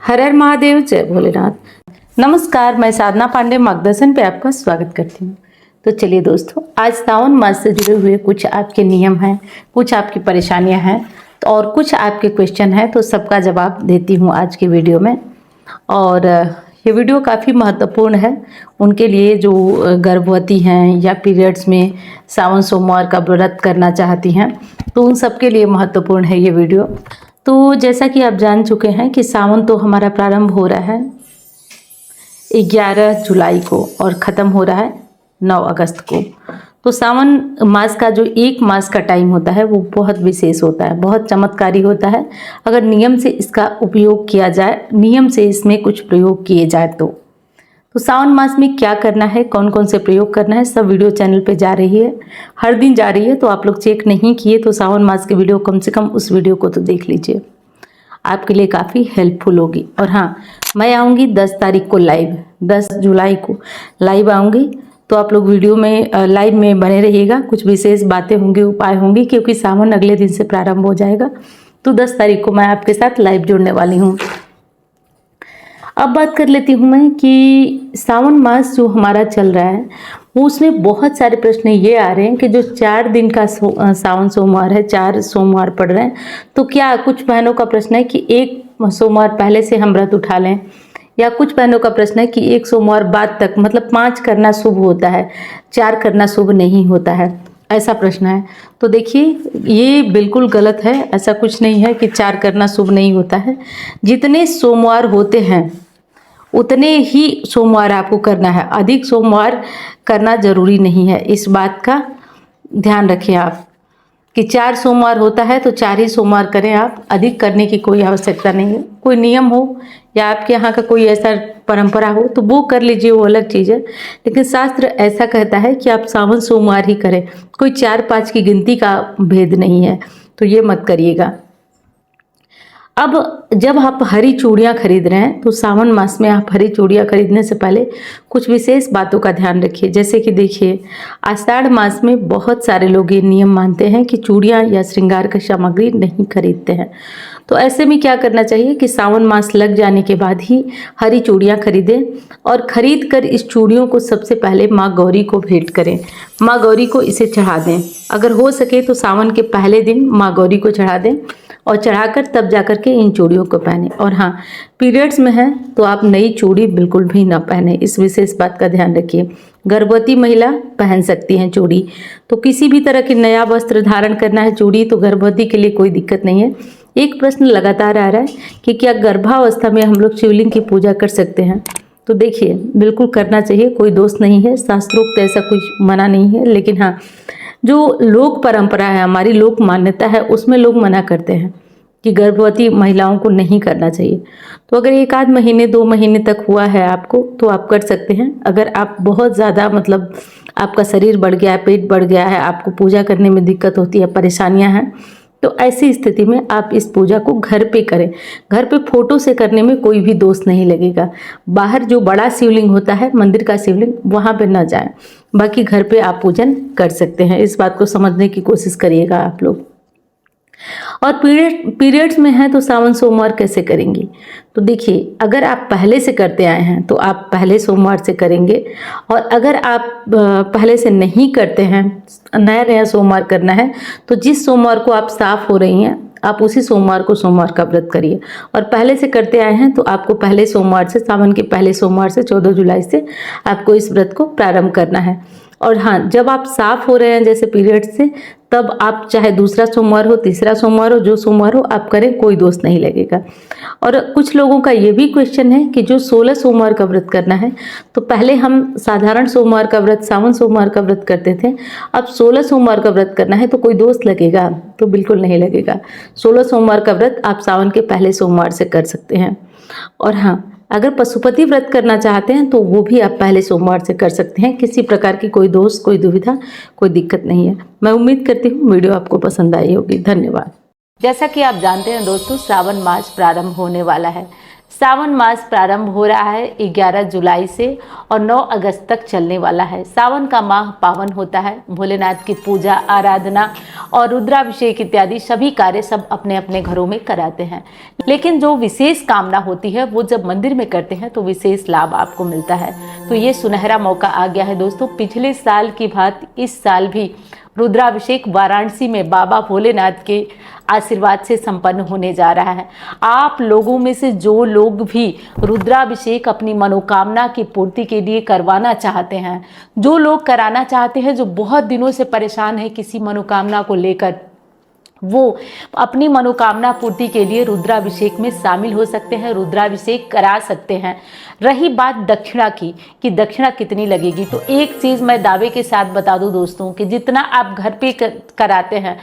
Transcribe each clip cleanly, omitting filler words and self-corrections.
हर हर महादेव, जय भोलेनाथ। नमस्कार, मैं साधना पांडे मार्गदर्शन पे आपका स्वागत करती हूँ। तो चलिए दोस्तों, आज सावन मास से जुड़े हुए कुछ आपके नियम हैं, कुछ आपकी परेशानियां हैं और कुछ आपके क्वेश्चन हैं, तो सबका जवाब देती हूँ आज की वीडियो में। और ये वीडियो काफ़ी महत्वपूर्ण है उनके लिए जो गर्भवती हैं या पीरियड्स में सावन सोमवार का व्रत करना चाहती हैं, तो उन सब के लिए महत्वपूर्ण है ये वीडियो। तो जैसा कि आप जान चुके हैं कि सावन तो हमारा प्रारंभ हो रहा है 11 जुलाई को और ख़त्म हो रहा है 9 अगस्त को। तो सावन मास का जो एक मास का टाइम होता है वो बहुत विशेष होता है, बहुत चमत्कारी होता है अगर नियम से इसका उपयोग किया जाए, नियम से इसमें कुछ प्रयोग किए जाए तो सावन मास में क्या करना है, कौन कौन से प्रयोग करना है, सब वीडियो चैनल पे जा रही है, हर दिन जा रही है। तो आप लोग चेक नहीं किए तो सावन मास के वीडियो कम से कम उस वीडियो को तो देख लीजिए, आपके लिए काफ़ी हेल्पफुल होगी। और हाँ, मैं आऊँगी 10 तारीख को लाइव, 10 जुलाई को लाइव आऊँगी, तो आप लोग वीडियो में लाइव में बने रहिएगा। कुछ विशेष बातें होंगी, उपाय होंगे, क्योंकि सावन अगले दिन से प्रारंभ हो जाएगा। तो 10 तारीख को मैं आपके साथ लाइव जुड़ने वाली हूँ। अब बात कर लेती हूँ मैं कि सावन मास जो हमारा चल रहा है वो उसमें बहुत सारे प्रश्न ये आ रहे हैं कि जो 4 दिन का सावन सोमवार है, 4 सोमवार पड़ रहे हैं, तो क्या कुछ बहनों का प्रश्न है कि एक सोमवार पहले से हम व्रत उठा लें, या कुछ बहनों का प्रश्न है कि एक सोमवार बाद तक, मतलब 5 करना शुभ होता है, 4 करना शुभ नहीं होता है, ऐसा प्रश्न है। तो देखिए, ये बिल्कुल गलत है। ऐसा कुछ नहीं है कि 4 करना शुभ नहीं होता है। जितने सोमवार होते हैं उतने ही सोमवार आपको करना है, अधिक सोमवार करना जरूरी नहीं है। इस बात का ध्यान रखें आप कि 4 सोमवार होता है तो 4 ही सोमवार करें आप, अधिक करने की कोई आवश्यकता नहीं है। कोई नियम हो या आपके यहाँ का कोई ऐसा परंपरा हो तो वो कर लीजिए, वो अलग चीज़ है। लेकिन शास्त्र ऐसा कहता है कि आप सावन सोमवार ही करें, कोई 4-5 की गिनती का भेद नहीं है, तो ये मत करिएगा। अब जब आप हरी चूड़ियाँ खरीद रहे हैं तो सावन मास में आप हरी चूड़ियाँ खरीदने से पहले कुछ विशेष बातों का ध्यान रखिए। जैसे कि देखिए, आषाढ़ मास में बहुत सारे लोग ये नियम मानते हैं कि चूड़ियाँ या श्रृंगार की सामग्री नहीं खरीदते हैं। तो ऐसे में क्या करना चाहिए कि सावन मास लग जाने के बाद ही हरी चूड़ियाँ खरीदें और खरीद कर इस चूड़ियों को सबसे पहले माँ गौरी को भेंट करें, माँ गौरी को इसे चढ़ा दें। अगर हो सके तो सावन के पहले दिन माँ गौरी को चढ़ा दें और चढ़ाकर तब जाकर के इन चूड़ियों को पहने। और हाँ, पीरियड्स में है तो आप नई चूड़ी बिल्कुल भी ना पहने, इस विशेष बात का ध्यान रखिए। गर्भवती महिला पहन सकती हैं चूड़ी, तो किसी भी तरह की नया वस्त्र धारण करना है चूड़ी, तो गर्भवती के लिए कोई दिक्कत नहीं है। एक प्रश्न लगातार आ रहा है कि क्या गर्भावस्था में हम लोग शिवलिंग की पूजा कर सकते हैं? तो देखिए, बिल्कुल करना चाहिए, कोई दोष नहीं है, शास्त्रोक्त ऐसा कुछ मना नहीं है। लेकिन हाँ, जो लोक परंपरा है, हमारी लोक मान्यता है, उसमें लोग मना करते हैं कि गर्भवती महिलाओं को नहीं करना चाहिए। तो अगर 1 आध महीने 2 महीने तक हुआ है आपको तो आप कर सकते हैं। अगर आप बहुत ज़्यादा, मतलब आपका शरीर बढ़ गया है, पेट बढ़ गया है, आपको पूजा करने में दिक्कत होती है, परेशानियां हैं, तो ऐसी स्थिति में आप इस पूजा को घर पे करें। घर पे फोटो से करने में कोई भी दोष नहीं लगेगा। बाहर जो बड़ा शिवलिंग होता है, मंदिर का शिवलिंग, वहाँ पे ना जाएं, बाकी घर पे आप पूजन कर सकते हैं। इस बात को समझने की कोशिश करिएगा आप लोग। और पीरियड्स में हैं तो सावन सोमवार कैसे करेंगी? तो देखिए, अगर आप पहले से करते आए हैं तो आप पहले सोमवार से करेंगे, और अगर आप पहले से नहीं करते हैं, नया सोमवार करना है, तो जिस सोमवार को आप साफ हो रही हैं आप उसी सोमवार को सोमवार का व्रत करिए। और पहले से करते आए हैं तो आपको पहले सोमवार से, सावन के पहले सोमवार से 14 जुलाई से आपको इस व्रत को प्रारंभ करना है। और हाँ, जब आप साफ हो रहे हैं जैसे पीरियड से, तब आप चाहे दूसरा सोमवार हो, तीसरा सोमवार हो, जो सोमवार हो आप करें, कोई दोष नहीं लगेगा। और कुछ लोगों का ये भी क्वेश्चन है कि जो 16 सोमवार का व्रत करना है, तो पहले हम साधारण सोमवार का व्रत, सावन सोमवार का व्रत करते थे, अब 16 सोमवार का व्रत करना है, तो कोई दोष लगेगा? तो बिल्कुल नहीं लगेगा। 16 सोमवार का व्रत आप सावन के पहले सोमवार से कर सकते हैं। और हाँ, अगर पशुपति व्रत करना चाहते हैं तो वो भी आप पहले सोमवार से कर सकते हैं। किसी प्रकार की कोई दोष, कोई दुविधा, कोई दिक्कत नहीं है। मैं उम्मीद करती हूँ वीडियो आपको पसंद आई होगी। धन्यवाद। जैसा कि आप जानते हैं दोस्तों, सावन मास प्रारंभ होने वाला है। सावन मास प्रारंभ हो रहा है 11 जुलाई से और 9 अगस्त तक चलने वाला है। सावन का माह पावन होता है। भोलेनाथ की पूजा, आराधना और रुद्राभिषेक इत्यादि सभी कार्य सब अपने अपने घरों में कराते हैं, लेकिन जो विशेष कामना होती है वो जब मंदिर में करते हैं तो विशेष लाभ आपको मिलता है। तो ये सुनहरा मौका आ गया है दोस्तों। पिछले साल की भांति इस साल भी रुद्राभिषेक वाराणसी में बाबा भोलेनाथ के आशीर्वाद से संपन्न होने जा रहा है। आप लोगों में से जो लोग भी रुद्राभिषेक अपनी मनोकामना की पूर्ति के लिए करवाना चाहते हैं, जो लोग कराना चाहते हैं, जो बहुत दिनों से परेशान है किसी मनोकामना को लेकर, वो अपनी मनोकामना पूर्ति के लिए रुद्राभिषेक में शामिल हो सकते हैं, रुद्राभिषेक करा सकते हैं। रही बात दक्षिणा की कि दक्षिणा कितनी लगेगी, तो एक चीज़ मैं दावे के साथ बता दूं दोस्तों कि जितना आप घर पे कराते हैं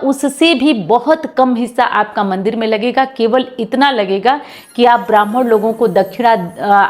उससे भी बहुत कम हिस्सा आपका मंदिर में लगेगा। केवल इतना लगेगा कि आप ब्राह्मण लोगों को दक्षिणा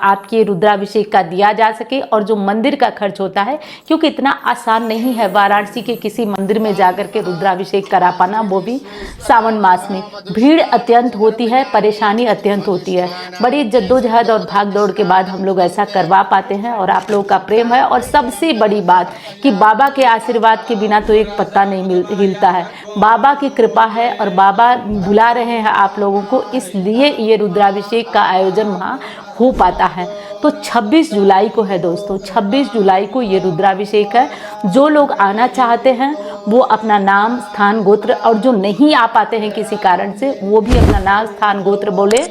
आपके रुद्राभिषेक का दिया जा सके, और जो मंदिर का खर्च होता है, क्योंकि इतना आसान नहीं है वाराणसी के किसी मंदिर में जाकर के रुद्राभिषेक करा पाना, वो भी सावन मास में। भीड़ अत्यंत होती है, परेशानी अत्यंत होती है। बड़ी जद्दोजहद और भाग दौड़ के बाद हम लोग ऐसा करवा पाते हैं, और आप लोगों का प्रेम है। और सबसे बड़ी बात कि बाबा के आशीर्वाद के बिना तो एक पत्ता नहीं हिलता है। बाबा की कृपा है और बाबा बुला रहे हैं आप लोगों को, इसलिए ये रुद्राभिषेक का आयोजन वहाँ हो पाता है। तो 26 जुलाई को है दोस्तों, 26 जुलाई को ये रुद्राभिषेक है। जो लोग आना चाहते हैं वो अपना नाम, स्थान, गोत्र, और जो नहीं आ पाते हैं किसी कारण से, वो भी अपना नाम, स्थान, गोत्र बोले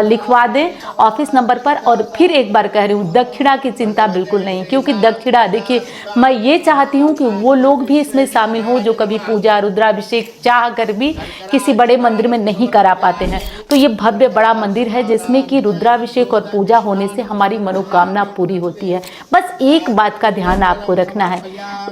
लिखवा दें ऑफिस नंबर पर। और फिर एक बार कह रही हूँ, दक्षिणा की चिंता बिल्कुल नहीं, क्योंकि दक्षिणा देखिए, मैं ये चाहती हूँ कि वो लोग भी इसमें शामिल हो जो कभी पूजा, रुद्राभिषेक चाह कर भी किसी बड़े मंदिर में नहीं करा पाते हैं। तो ये भव्य बड़ा मंदिर है जिसमें कि रुद्राभिषेक और पूजा होने से हमारी मनोकामना पूरी होती है। बस एक बात का ध्यान आपको रखना है,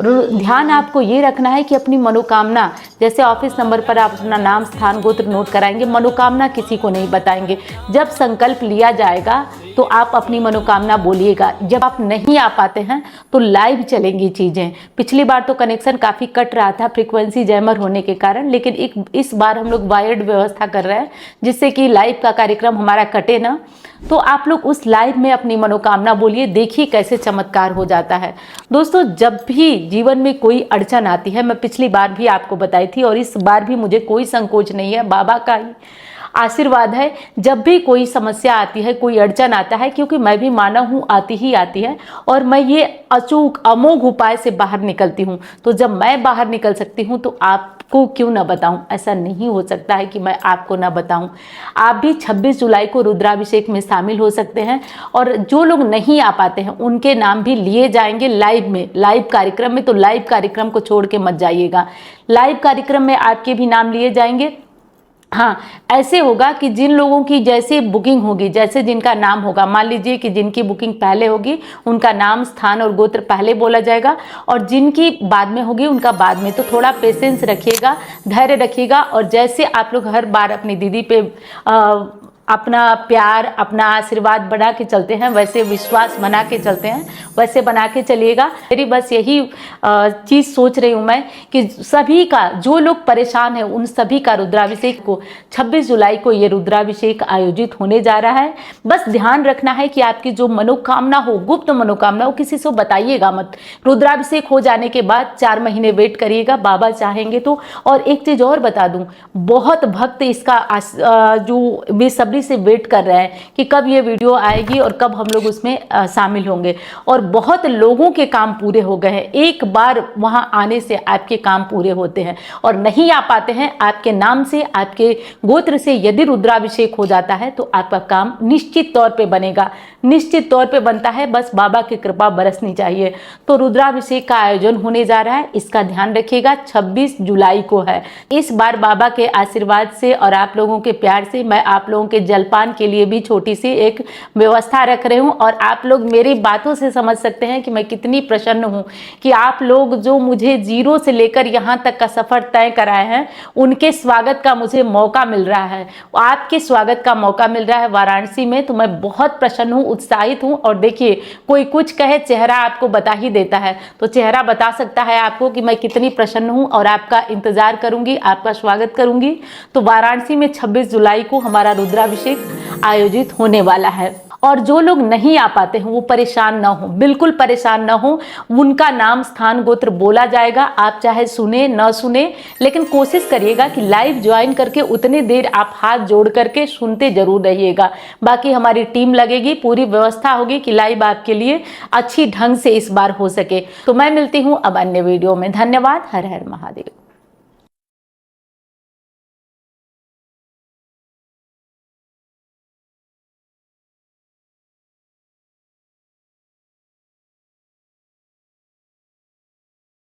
ध्यान आपको ये रखना है कि अपनी मनोकामना, जैसे ऑफिस नंबर पर आप अपना नाम, स्थान, गोत्र नोट कराएंगे, मनोकामना किसी को नहीं बताएंगे। जब संकल्प लिया जाएगा तो आप अपनी मनोकामना बोलिएगा। जब आप नहीं आ पाते हैं तो लाइव चलेंगी चीज़ें। पिछली बार तो कनेक्शन काफ़ी कट रहा था फ्रीक्वेंसी जैमर होने के कारण, लेकिन इस बार हम लोग वायर्ड व्यवस्था कर रहे हैं जिससे कि लाइव का कार्यक्रम हमारा कटे ना। तो आप लोग उस लाइव में अपनी मनोकामना बोलिए, देखिए कैसे चमत्कार हो जाता है। दोस्तों, जब भी जीवन में कोई अड़चन आती है, मैं पिछली बार भी आपको बताई थी और इस बार भी मुझे कोई संकोच नहीं है, बाबा का ही आशीर्वाद है। जब भी कोई समस्या आती है, कोई अड़चन आता है, क्योंकि मैं भी मानव हूँ, आती ही आती है, और मैं ये अचूक अमोघ उपाय से बाहर निकलती हूँ। तो जब मैं बाहर निकल सकती हूँ तो आपको क्यों ना बताऊं? ऐसा नहीं हो सकता है कि मैं आपको ना बताऊं। आप भी 26 जुलाई को रुद्राभिषेक में शामिल हो सकते हैं, और जो लोग नहीं आ पाते हैं उनके नाम भी लिए जाएंगे लाइव में, लाइव कार्यक्रम में। तो लाइव कार्यक्रम को छोड़ के मत जाइएगा, लाइव कार्यक्रम में आपके भी नाम लिए जाएंगे। हाँ, ऐसे होगा कि जिन लोगों की जैसे बुकिंग होगी, जैसे जिनका नाम होगा, मान लीजिए कि जिनकी बुकिंग पहले होगी उनका नाम, स्थान और गोत्र पहले बोला जाएगा, और जिनकी बाद में होगी उनका बाद में। तो थोड़ा पेशेंस रखिएगा, धैर्य रखिएगा, और जैसे आप लोग हर बार अपनी दीदी पे अपना प्यार, अपना आशीर्वाद बना के चलते हैं, वैसे विश्वास बना के चलते हैं, वैसे बना के चलिएगा। मेरी बस यही चीज़ सोच रही हूँ मैं कि सभी का, जो लोग परेशान हैं उन सभी का रुद्राभिषेक को 26 जुलाई को ये रुद्राभिषेक आयोजित होने जा रहा है। बस ध्यान रखना है कि आपकी जो मनोकामना हो, गुप्त मनोकामना हो, किसी से बताइएगा मत। रुद्राभिषेक हो जाने के बाद 4 महीने वेट करिएगा, बाबा चाहेंगे तो। और एक चीज़ और बता दूँ, बहुत भक्त इसका जो बेसब्री से वेट कर रहे हैं कि कब ये वीडियो आएगी और कब हम लोग उसमें शामिल होंगे, और बहुत लोगों के काम पूरे हो गए हैं। एक बार वहां आने से आपके काम पूरे होते हैं, और नहीं आ पाते हैं, आपके नाम से, आपके गोत्र से यदि रुद्राभिषेक हो जाता है तो आपका काम निश्चित तौर पे बनेगा, निश्चित तौर पे बनता है। बस बाबा की कृपा बरसनी चाहिए। तो रुद्राभिषेक का आयोजन होने जा रहा है, इसका ध्यान रखिएगा, 26 जुलाई को है। इस बार बाबा के आशीर्वाद से और आप लोगों के प्यार से मैं आप लोगों के जलपान के लिए भी छोटी सी एक व्यवस्था रख रही हूँ, और आप लोग मेरी बातों से समझ सकते हैं कि मैं कितनी प्रसन्न हूँ कि आप लोग जो मुझे 0 से लेकर यहाँ तक का सफर तय कराए हैं, उनके स्वागत का मुझे मौका मिल रहा है, आपके स्वागत का मौका मिल रहा है वाराणसी में। तो मैं बहुत प्रसन्न हूँ, उत्साहित हूँ। और देखिए, कोई कुछ कहे, चेहरा आपको बता ही देता है, तो चेहरा बता सकता है आपको कि मैं कितनी प्रसन्न हूँ, और आपका इंतजार करूंगी, आपका स्वागत करूंगी। तो वाराणसी में 26 जुलाई को हमारा रुद्राभिषेक आयोजित होने वाला है। और जो लोग नहीं आ पाते हैं वो परेशान ना हो, बिल्कुल परेशान ना हो, उनका नाम स्थान गोत्र बोला जाएगा। आप चाहे सुने ना सुने, लेकिन कोशिश करिएगा कि लाइव ज्वाइन करके उतने देर आप हाथ जोड़ करके सुनते जरूर रहिएगा। बाकी हमारी टीम लगेगी, पूरी व्यवस्था होगी कि लाइव आपके लिए अच्छी ढंग से इस बार हो सके। तो मैं मिलती हूँ अब अन्य वीडियो में। धन्यवाद। हर हर महादेव।